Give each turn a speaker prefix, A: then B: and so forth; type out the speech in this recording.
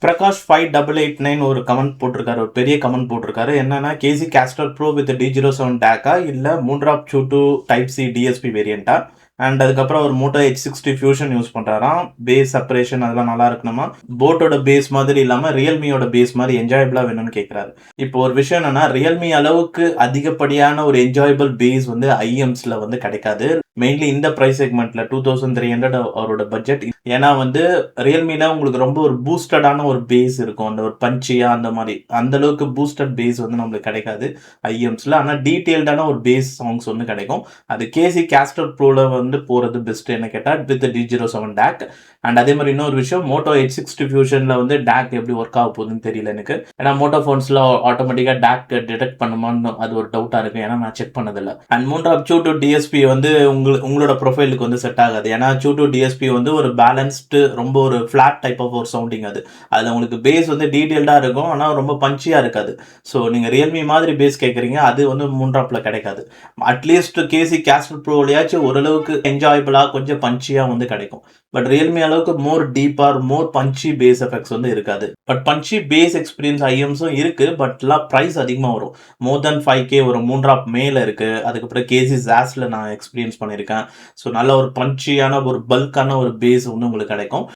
A: பிரகாஷ் 5889 ஒரு கமெண்ட் போட்டிருக்காரு. ஒரு பெரிய கமெண்ட் போட்டிருக்காரு. என்னன்னா கேசி கேஸ்டர் ப்ரோ வித் D07 டேக்கா இல்ல மூன்றாப் சூட்டு டைப் சி டிஎஸ்பி வேரியண்டா அண்ட் அதுக்கப்புறம் ஒரு மோட்டோ H60 ஃபியூஷன் யூஸ் பண்றாராம். பேஸ் செப்பரேஷன் அதெல்லாம் நல்லா இருக்கணுமா, போட்டோட பேஸ் மாதிரி இல்லாம ரியல்மியோட பேஸ் மாதிரி என்ஜாயபிளா வேணும்னு கேட்கிறாரு. இப்போ ஒரு விஷயம் என்னன்னா, ரியல்மி அளவுக்கு அதிகப்படியான ஒரு என்ஜாயபிள் பேஸ் வந்து ஐஎம்ஸ்ல வந்து கிடைக்காது. மெயின்லி இந்த பிரைஸ் செக்மெண்ட்ல 2300 அவரோட பட்ஜெட். ஏன்னா வந்து ரியல்மில உங்களுக்கு ரொம்ப ஒரு பூஸ்டடான ஒரு பேஸ் இருக்கும். அந்த ஒரு பஞ்சியா அந்த மாதிரி அந்த அளவுக்கு பூஸ்டட் பேஸ் வந்து நம்மளுக்கு கிடைக்காது ஐஎம்ஸ்ல. ஆனா டீடைல்டான ஒரு பேஸ் சாங்ஸ் வந்து கிடைக்கும். அது கேசி கேஸ்டர் ப்ரோல வந்து போறது பெஸ்ட் என்ன கேட்டா வித் D07 டேக். அண்ட் அதே மாதிரி இன்னொரு விஷயம், மோட்டோ H60 ஃபியூஷன்ல வந்து டேக் எப்படி ஒர்க் ஆக போகுதுன்னு தெரியல எனக்கு. ஏன்னா மோட்டோ போன்ஸ்ல ஆட்டோமேட்டிக்கா டேக் டிடெக்ட் பண்ணுமான்னு அது ஒரு டவுட்டா இருக்கு. ஏன்னா நான் செக் பண்ணதில்லை. அண்ட் மூன்றாவது சூட்டு டிஎஸ்பி வந்து உங்களோட ப்ரொஃபைலுக்கு வந்து செட் ஆகாது. ஏன்னா சூட்டு டிஎஸ்பி வந்து ஒரு பேலன்ஸ்டு ரொம்ப ஒரு ஃபிளாட் டைப் ஆஃப் ஒரு சவுண்டிங். அதில் உங்களுக்கு பேஸ் வந்து டீட்டெயில்டாக இருக்கும், ஆனால் ரொம்ப பஞ்சியாக இருக்காது. ஸோ நீங்கள் ரியல்மி மாதிரி பேஸ் கேட்குறீங்க, அது வந்து மூன்றாப்பில் கிடைக்காது. அட்லீஸ்ட் கேசி கேஸ்டர் ப்ரோலையாச்சும் ஓரளவுக்கு என்ஜாயபிளாக கொஞ்சம் பஞ்சியாக வந்து கிடைக்கும். பட் ரியல்மி அளவுக்கு மோர் டீப்பார் மோர் பஞ்சி பேஸ் எஃபெக்ட்ஸ் வந்து இருக்காது. பட் பஞ்சி பேஸ் எக்ஸ்பீரியன்ஸ் ஐஎம்ஸும் இருக்கு, பட் எல்லாம் ப்ரைஸ் அதிகமாக வரும். மோர் தென் 5K ஒரு மூன்றாப் மேல இருக்கு. அதுக்கப்புறம் கேசி ஜாஸ்ல நான் எக்ஸ்பீரியன்ஸ் பண்ணியிருக்கேன். ஸோ நல்ல ஒரு பஞ்சியான ஒரு பல்கான ஒரு பேஸ் வந்து உங்களுக்கு கிடைக்கும்.